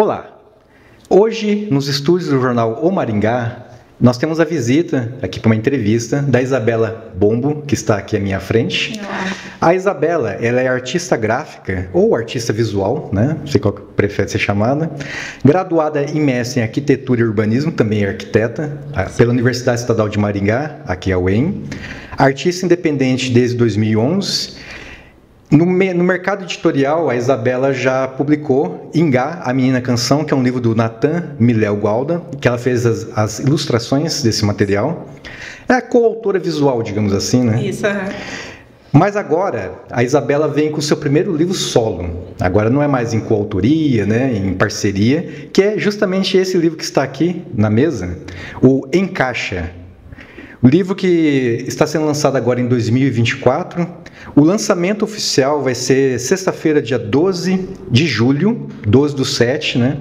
Olá! Hoje, nos estúdios do jornal O Maringá, nós temos a visita aqui para uma entrevista da Isabela Bombo, que está aqui à minha frente. A Isabela, ela é artista gráfica ou artista visual, né? Não sei qual que prefere ser chamada. Graduada em mestre em arquitetura e urbanismo, também é arquiteta, pela Universidade Estadual de Maringá, aqui a UEM. Artista independente desde 2011. No mercado editorial, a Isabela já publicou Ingá, a Menina Canção, que é um livro do Nathan Miléo Gualda, que ela fez as ilustrações desse material. É a coautora visual, digamos assim, né? Isso. Mas agora, a Isabela vem com o seu primeiro livro solo. Agora não é mais em coautoria, né, em parceria, que é justamente esse livro que está aqui na mesa, o Encaixa. O livro que está sendo lançado agora em 2024, o lançamento oficial vai ser sexta-feira, dia 12 de julho, 12/7, né?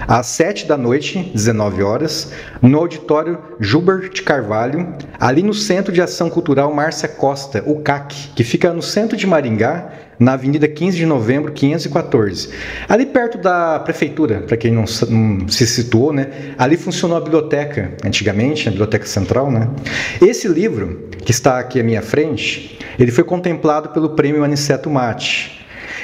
Às 7 da noite, 19 horas, no auditório Gilbert Carvalho, ali no Centro de Ação Cultural Márcia Costa, o CAC, que fica no centro de Maringá, na Avenida 15 de Novembro, 514. Ali perto da prefeitura, para quem não se situou, né? Ali funcionou a biblioteca, antigamente, a Biblioteca Central, né? Esse livro, que está aqui à minha frente, ele foi contemplado pelo Prêmio Aniceto Mate.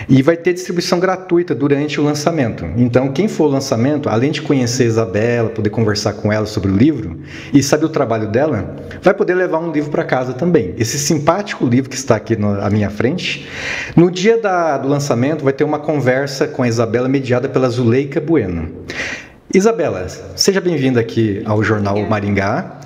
E vai ter distribuição gratuita durante o lançamento. Então, quem for ao lançamento, além de conhecer a Isabela, poder conversar com ela sobre o livro e saber o trabalho dela, vai poder levar um livro para casa também. Esse simpático livro que está aqui à minha frente. No dia do lançamento, vai ter uma conversa com a Isabela mediada pela Zuleika Bueno. Isabela, seja bem-vinda aqui ao Jornal Maringá.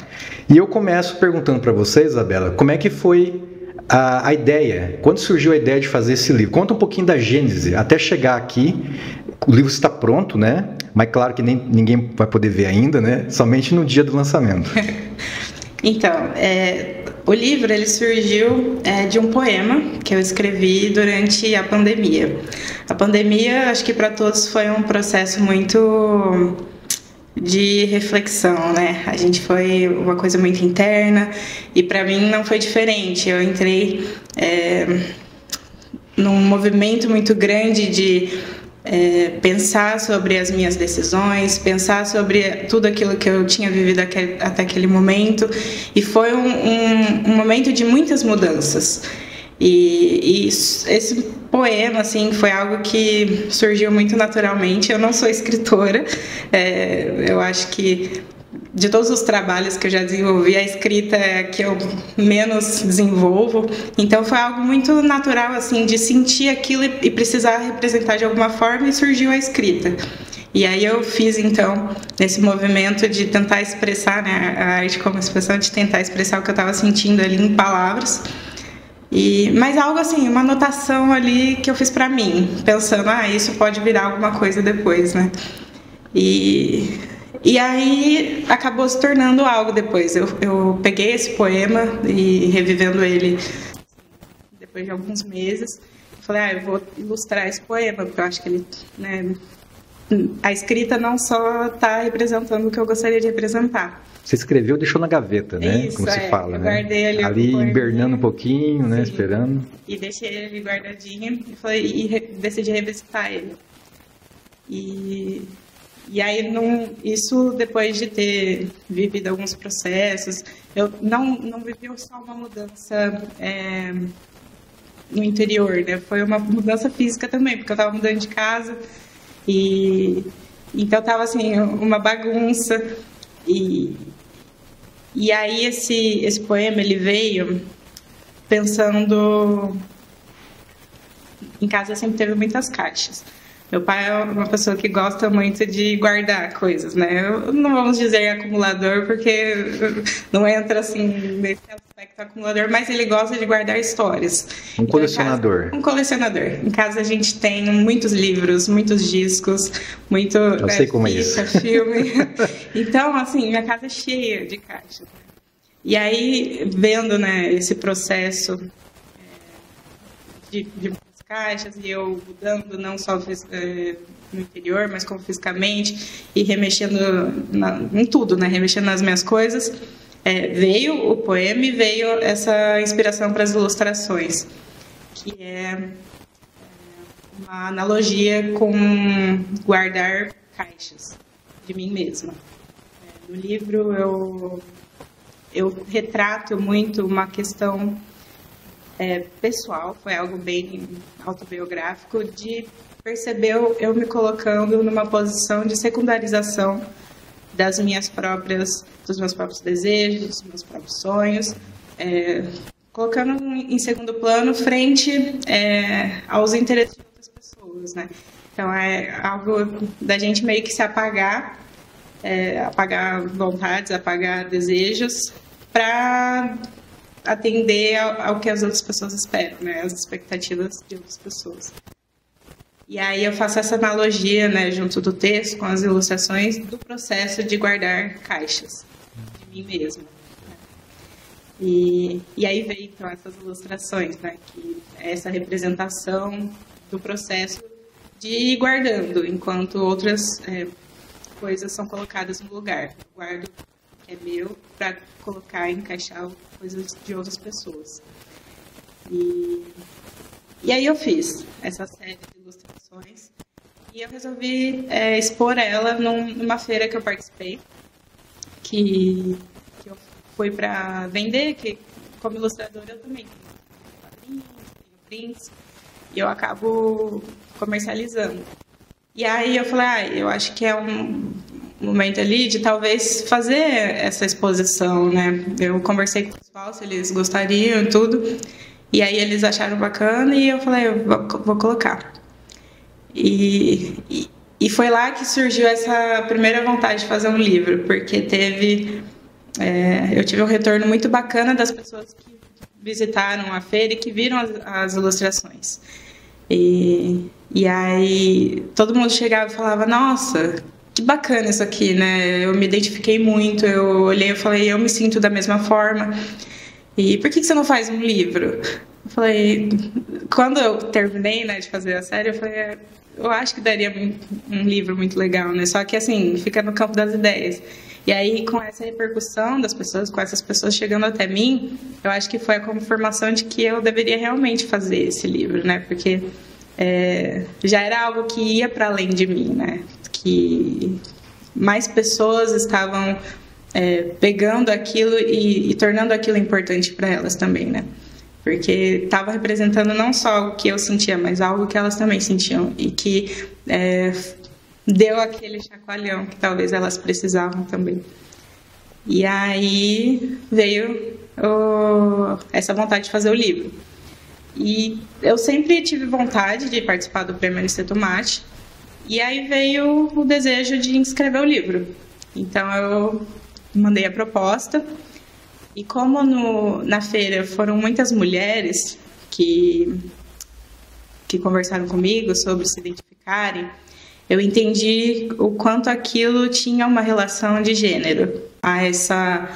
E eu começo perguntando para você, Isabela, como é que foi a ideia, quando surgiu a ideia de fazer esse livro? Conta um pouquinho da gênese, até chegar aqui. O livro está pronto, né? Mas claro que ninguém vai poder ver ainda, né? Somente no dia do lançamento. Então, o livro ele surgiu de um poema que eu escrevi durante a pandemia. A pandemia, acho que para todos foi um processo muito de reflexão, né? A gente foi uma coisa muito interna e para mim não foi diferente. Eu entrei num movimento muito grande de pensar sobre as minhas decisões, pensar sobre tudo aquilo que eu tinha vivido até aquele momento, e foi um momento de muitas mudanças. E esse poema, assim, foi algo que surgiu muito naturalmente. Eu não sou escritora, eu acho que de todos os trabalhos que eu já desenvolvi, a escrita é a que eu menos desenvolvo. Então foi algo muito natural, assim, de sentir aquilo e precisar representar de alguma forma, e surgiu a escrita. E aí eu fiz, então, nesse movimento de tentar expressar, né, a arte como expressão, de tentar expressar o que eu estava sentindo ali em palavras. Mas algo assim, uma anotação ali que eu fiz pra mim, pensando, isso pode virar alguma coisa depois, né? E aí acabou se tornando algo depois. Eu peguei esse poema e revivendo ele depois de alguns meses, falei, eu vou ilustrar esse poema, porque eu acho que ele, né, a escrita não só está representando o que eu gostaria de represenar. Você escreveu e deixou na gaveta, né? Isso, como se fala, eu né? Guardei ali hibernando um pouquinho, né? Sim. Esperando. E deixei ele guardadinho e decidi revisitar ele. E aí, isso depois de ter vivido alguns processos, eu não vivi só uma mudança no interior, né? Foi uma mudança física também, porque eu estava mudando de casa então estava assim, uma bagunça. E aí esse poema ele veio pensando, em casa sempre teve muitas caixas. Meu pai é uma pessoa que gosta muito de guardar coisas, né? Não vamos dizer acumulador, porque não entra assim nesse aspecto acumulador, mas ele gosta de guardar histórias. Um colecionador. Um colecionador. Em casa a gente tem muitos livros, muitos discos, muito fita, filme. Então, assim, minha casa é cheia de caixas. E aí, vendo, né, esse processo de caixas, e eu mudando não só no interior, mas como fisicamente, e remexendo em tudo, né? Remexendo nas minhas coisas, veio o poema e veio essa inspiração para as ilustrações, que é uma analogia com guardar caixas de mim mesma. No livro eu retrato muito uma questão pessoal, foi algo bem autobiográfico, de perceber eu me colocando numa posição de secundarização dos meus próprios desejos, dos meus próprios sonhos, colocando em segundo plano frente aos interesses de outras pessoas, né? Então é algo da gente meio que se apagar, apagar vontades, apagar desejos, para atender ao que as outras pessoas esperam, né? As expectativas de outras pessoas. E aí eu faço essa analogia, né, junto do texto, com as ilustrações, do processo de guardar caixas de mim mesma. E aí vem, então, essas ilustrações, né, que é essa representação do processo de ir guardando, enquanto outras coisas são colocadas no lugar. Eu guardo o que é meu para colocar e encaixar coisas de outras pessoas. E aí eu fiz essa série de ilustrações e eu resolvi expor ela numa feira que eu participei, que eu fui para vender, que como ilustradora eu também tenho quadrinhos, tenho prints, e eu acabo comercializando. E aí eu falei, eu acho que é um momento ali de talvez fazer essa exposição, né? Eu conversei com o pessoal se eles gostariam e tudo, e aí eles acharam bacana e eu falei, eu vou colocar. E foi lá que surgiu essa primeira vontade de fazer um livro, porque eu tive um retorno muito bacana das pessoas que visitaram a feira e que viram as ilustrações. E aí todo mundo chegava e falava, nossa, que bacana isso aqui, né? Eu me identifiquei muito, eu olhei e falei, eu me sinto da mesma forma. E por que você não faz um livro? Eu falei, quando eu terminei, né, de fazer a série, eu falei, eu acho que daria um livro muito legal, né? Só que assim, fica no campo das ideias. E aí, com essa repercussão das pessoas, com essas pessoas chegando até mim, eu acho que foi a confirmação de que eu deveria realmente fazer esse livro, né? Porque já era algo que ia para além de mim, né? Que mais pessoas estavam pegando aquilo e tornando aquilo importante para elas também, né? Porque estava representando não só o que eu sentia, mas algo que elas também sentiam e que deu aquele chacoalhão que talvez elas precisavam também. E aí veio essa vontade de fazer o livro. E eu sempre tive vontade de participar do Prêmio Aniceto Mate, e aí veio o desejo de escrever o livro. Então eu mandei a proposta, e como na feira foram muitas mulheres que conversaram comigo sobre se identificarem, eu entendi o quanto aquilo tinha uma relação de gênero, a essa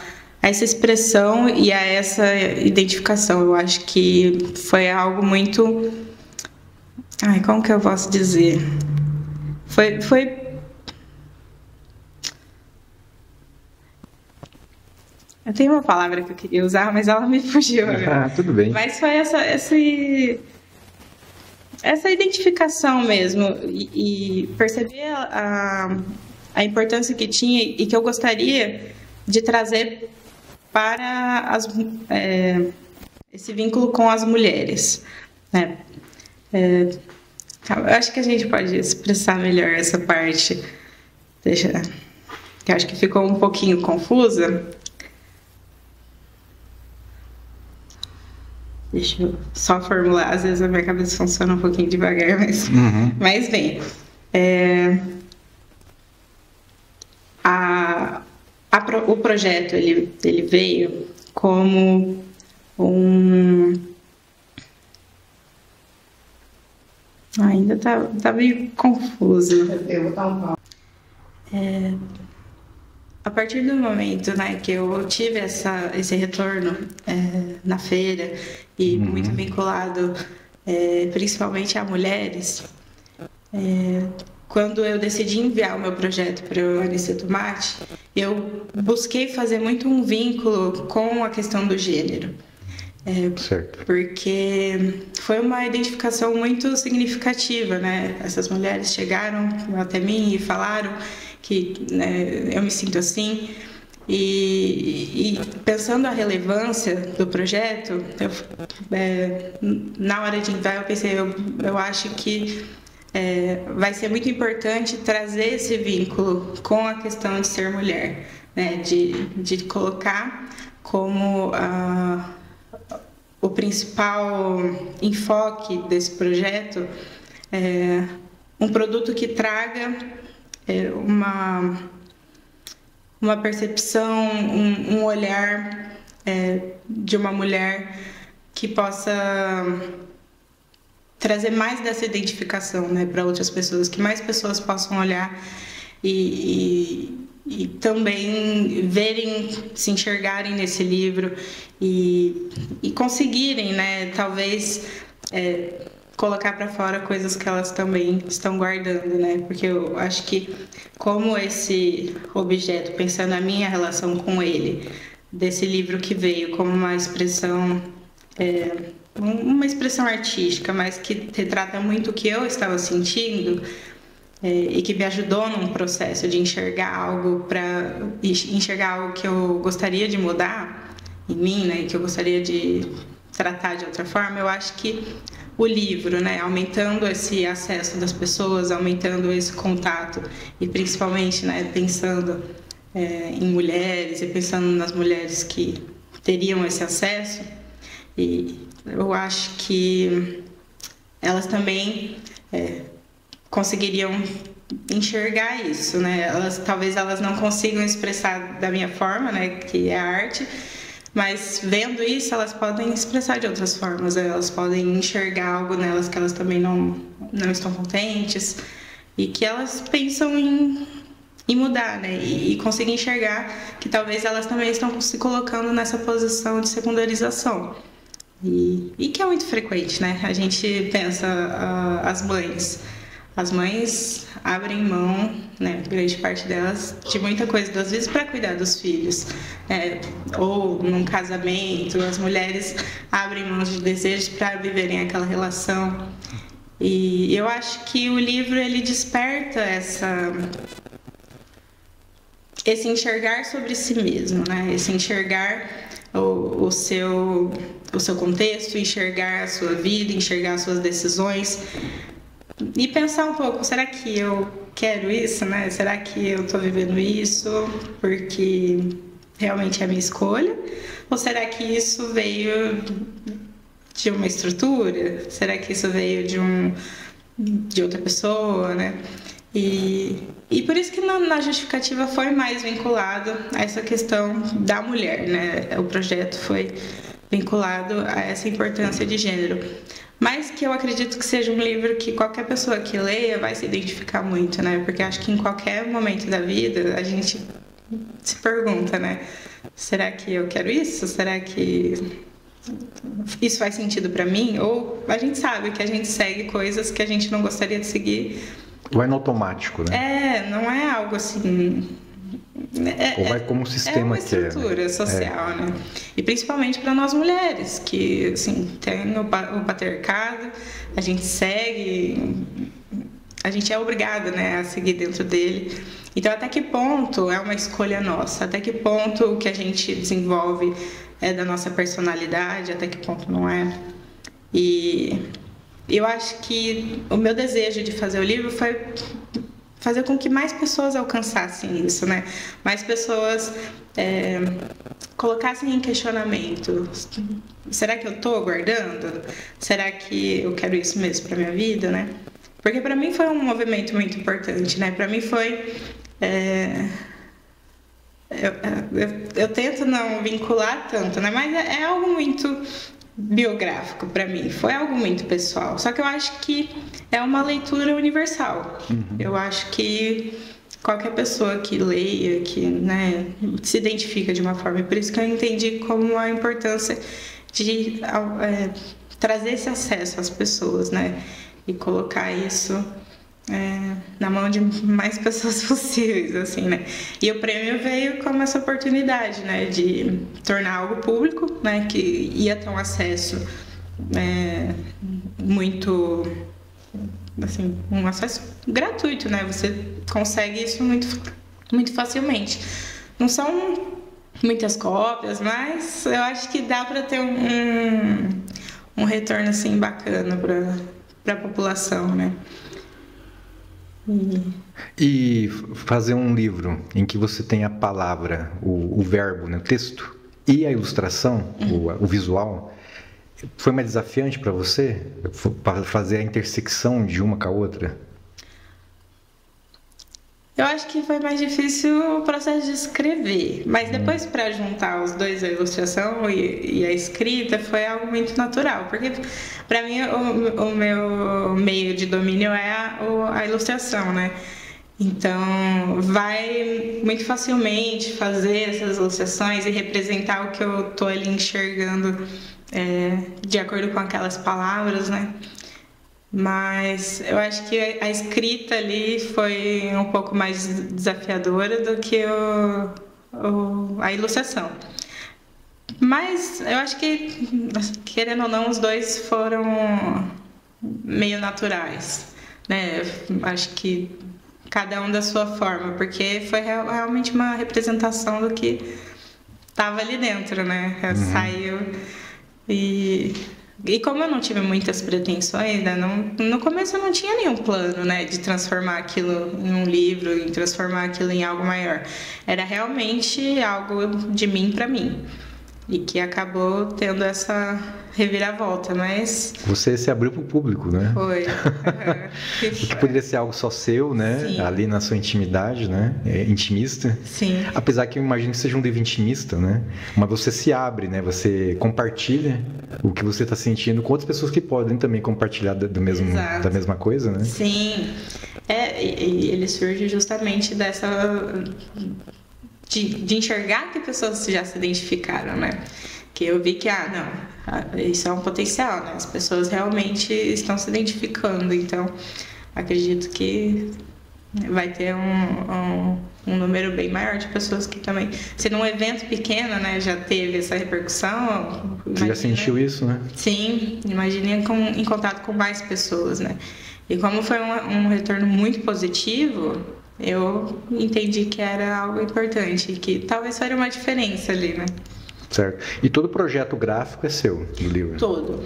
expressão e a essa identificação. Eu acho que foi algo muito... como que eu posso dizer? Foi... Eu tenho uma palavra que eu queria usar, mas ela me fugiu. Tudo bem. Mas foi essa identificação mesmo e perceber a importância que tinha e que eu gostaria de trazer para esse vínculo com as mulheres, né? Eu acho que a gente pode expressar melhor essa parte. Que eu acho que ficou um pouquinho confusa. Deixa eu só formular, às vezes a minha cabeça funciona um pouquinho devagar, mas bem. O projeto ele veio como ainda tá meio confuso. Eu vou dar um pau. A partir do momento, né, que eu tive esse retorno na feira e muito vinculado principalmente a mulheres, quando eu decidi enviar o meu projeto para o Aniceto Mate, eu busquei fazer muito um vínculo com a questão do gênero. Certo. Porque foi uma identificação muito significativa, né? Essas mulheres chegaram até mim e falaram que, né, eu me sinto assim. E pensando a relevância do projeto, na hora de entrar eu pensei, eu acho que vai ser muito importante trazer esse vínculo com a questão de ser mulher, né? De colocar como o principal enfoque desse projeto um produto que traga uma percepção, um olhar de uma mulher que possa trazer mais dessa identificação, né, para outras pessoas, que mais pessoas possam olhar e também verem, se enxergarem nesse livro e conseguirem, né, talvez colocar para fora coisas que elas também estão guardando, né? Porque eu acho que como esse objeto, pensando na minha relação com ele, desse livro que veio como uma expressão artística, mas que retrata muito o que eu estava sentindo e que me ajudou num processo de enxergar algo que eu gostaria de mudar em mim, né? E que eu gostaria de tratar de outra forma. Eu acho que o livro, né, aumentando esse acesso das pessoas, aumentando esse contato e principalmente, né, pensando em mulheres e pensando nas mulheres que teriam esse acesso, e eu acho que elas também conseguiriam enxergar isso, né? Talvez elas não consigam expressar da minha forma, né, que é a arte, mas vendo isso, elas podem expressar de outras formas, elas podem enxergar algo nelas que elas também não estão contentes e que elas pensam em mudar, né? E conseguir enxergar que talvez elas também estão se colocando nessa posição de secundarização. E que é muito frequente, né? A gente pensa, as mães abrem mão, né, grande parte delas, de muita coisa, às vezes para cuidar dos filhos, ou num casamento, as mulheres abrem mão de desejos para viverem aquela relação. E eu acho que o livro ele desperta esse enxergar sobre si mesmo, né? Esse enxergar o seu contexto, enxergar a sua vida, enxergar as suas decisões. E pensar um pouco, será que eu quero isso, né? Será que eu estou vivendo isso porque realmente é a minha escolha? Ou será que isso veio de uma estrutura? Será que isso veio de outra pessoa, né? E por isso que na justificativa foi mais vinculado a essa questão da mulher, né? O projeto foi vinculado a essa importância de gênero. Mas que eu acredito que seja um livro que qualquer pessoa que leia vai se identificar muito, né? Porque acho que em qualquer momento da vida a gente se pergunta, né? Será que eu quero isso? Será que isso faz sentido pra mim? Ou a gente sabe que a gente segue coisas que a gente não gostaria de seguir. Vai no automático, né? Não é algo assim... Ou vai como um sistema uma estrutura social, né? E principalmente para nós mulheres, que assim, tem o patriarcado, a gente segue, a gente é obrigada, né, a seguir dentro dele. Então, até que ponto é uma escolha nossa? Até que ponto o que a gente desenvolve é da nossa personalidade? Até que ponto não é? E eu acho que o meu desejo de fazer o livro foi fazer com que mais pessoas alcançassem isso, né? Mais pessoas colocassem em questionamento. Será que eu estou aguardando? Será que eu quero isso mesmo para minha vida, né? Porque para mim foi um movimento muito importante, né? Para mim foi... Eu tento não vincular tanto, né? Mas é algo muito biográfico para mim, foi algo muito pessoal. Só que eu acho que é uma leitura universal. Eu acho que qualquer pessoa que leia, que, né, se identifica de uma forma. E por isso que eu entendi como a importância de trazer esse acesso às pessoas, né? E colocar isso na mão de mais pessoas possíveis, assim, né? E o prêmio veio como essa oportunidade, né, de tornar algo público, né, que ia ter um acesso muito, assim, um acesso gratuito, né? Você consegue isso muito facilmente. Não são muitas cópias, mas eu acho que dá para ter um retorno assim bacana para a população, né? E fazer um livro em que você tem a palavra, o verbo, né, o texto e a ilustração, o visual, foi mais desafiante para você para fazer a intersecção de uma com a outra? Eu acho que foi mais difícil o processo de escrever, mas depois para juntar os dois, a ilustração e a escrita, foi algo muito natural, porque para mim o meu meio de domínio é a ilustração, né? Então vai muito facilmente fazer essas ilustrações e representar o que eu tô ali enxergando de acordo com aquelas palavras, né? Mas eu acho que a escrita ali foi um pouco mais desafiadora do que a ilustração. Mas eu acho que, querendo ou não, os dois foram meio naturais, né? Acho que cada um da sua forma, porque foi realmente uma representação do que estava ali dentro, né? Saiu E como eu não tive muitas pretensões, né, no começo eu não tinha nenhum plano, né, de transformar aquilo em um livro, em transformar aquilo em algo maior. Era realmente algo de mim para mim. E que acabou tendo essa reviravolta, mas... Você se abriu para o público, né? Foi. O que poderia ser algo só seu, né? Sim. Ali na sua intimidade, né? Intimista. Sim. Apesar que eu imagino que seja um livro intimista, né? Mas você se abre, né? Você compartilha o que você está sentindo com outras pessoas que podem também compartilhar da mesma coisa, né? Sim. E ele surge justamente dessa... De enxergar que pessoas já se identificaram, né? Que eu vi que, isso é um potencial, né? As pessoas realmente estão se identificando, então acredito que vai ter um número bem maior de pessoas que também... Se num evento pequeno, né, já teve essa repercussão... Você já sentiu isso, né? Sim, imagine em contato com mais pessoas, né? E como foi um retorno muito positivo... Eu entendi que era algo importante, que talvez faria uma diferença ali, né? Certo. E todo o projeto gráfico é seu, do livro? Todo.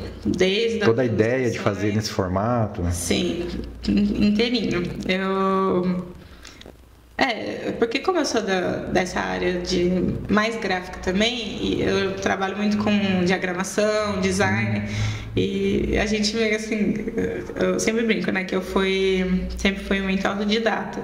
Toda a ideia de fazer nesse formato? Sim, inteirinho. Porque como eu sou dessa área de mais gráfica também, e eu trabalho muito com diagramação, design, e a gente meio assim, eu sempre brinco, né, que eu sempre fui muito autodidata.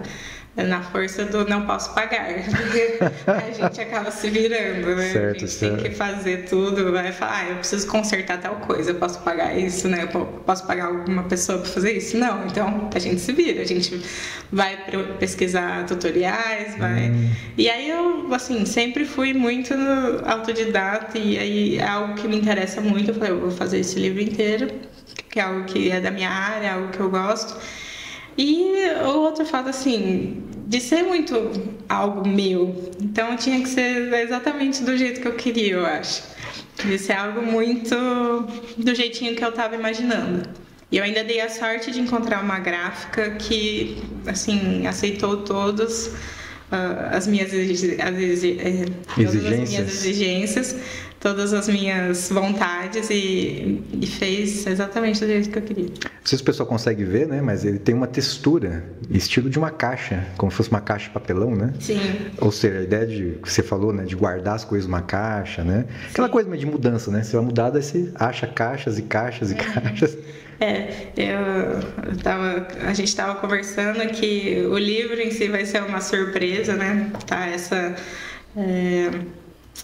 Na força do não posso pagar, porque a gente acaba se virando, né? Certo, a gente tem que fazer tudo, vai falar, eu preciso consertar tal coisa, eu posso pagar isso, né? Eu posso pagar alguma pessoa para fazer isso? Não, então a gente se vira, a gente vai pesquisar tutoriais, vai... E aí eu, assim, sempre fui muito autodidata e aí é algo que me interessa muito, eu falei, eu vou fazer esse livro inteiro, que é algo que é da minha área, algo que eu gosto. E o outro fato, assim, de ser muito algo meu, então tinha que ser exatamente do jeito que eu queria, eu acho. De ser algo muito do jeitinho que eu estava imaginando. E eu ainda dei a sorte de encontrar uma gráfica que, assim, aceitou todas as minhas exigências, todas as minhas vontades e fez exatamente do jeito que eu queria. Não sei se o pessoal consegue ver, né? Mas ele tem uma textura, estilo de uma caixa, como se fosse uma caixa de papelão, né? Sim. Ou seja, a ideia que você falou, né? De guardar as coisas numa caixa, né? Aquela coisa meio de mudança, né? Você vai mudar, daí você acha caixas e caixas e caixas. A gente estava conversando que o livro em si vai ser uma surpresa, né? Tá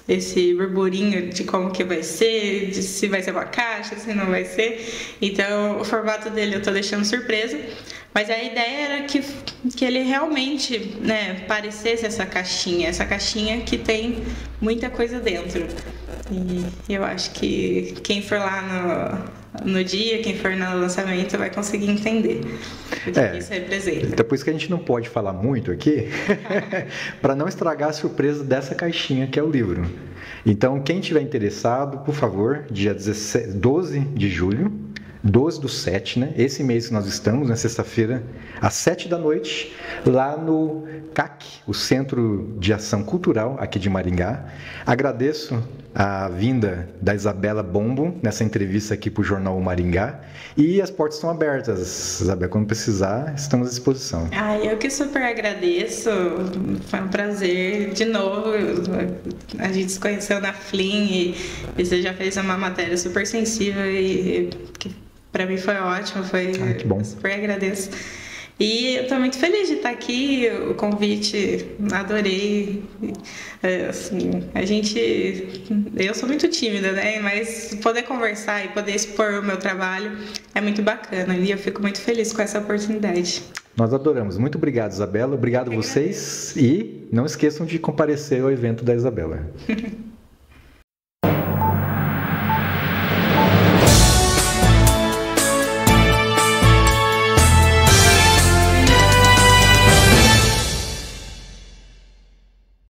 esse burburinho de como que vai ser, de se vai ser uma caixa, se não vai ser. Então, o formato dele eu tô deixando surpresa. Mas a ideia era que ele realmente, né, parecesse essa caixinha que tem muita coisa dentro. E eu acho que quem for lá no dia, quem for no lançamento vai conseguir entender o que isso representa. Então por isso que a gente não pode falar muito aqui, para não estragar a surpresa dessa caixinha que é o livro. Então quem tiver interessado, por favor, dia 12 de julho, 12/7, né? Esse mês que nós estamos, na sexta-feira, às 7 da noite, lá no CAC, o Centro de Ação Cultural aqui de Maringá. Agradeço a vinda da Isabela Bombo nessa entrevista aqui para o Jornal Maringá. E as portas estão abertas, Isabela, quando precisar, estamos à disposição. Eu que super agradeço, foi um prazer. De novo, a gente se conheceu na Flim e você já fez uma matéria super sensível e que para mim foi ótimo, que bom. Super agradeço. E eu tô muito feliz de estar aqui, o convite, adorei. Assim, eu sou muito tímida, né? Mas poder conversar e poder expor o meu trabalho é muito bacana e eu fico muito feliz com essa oportunidade. Nós adoramos. Muito obrigado, Isabela. Obrigado a vocês e não esqueçam de comparecer ao evento da Isabela.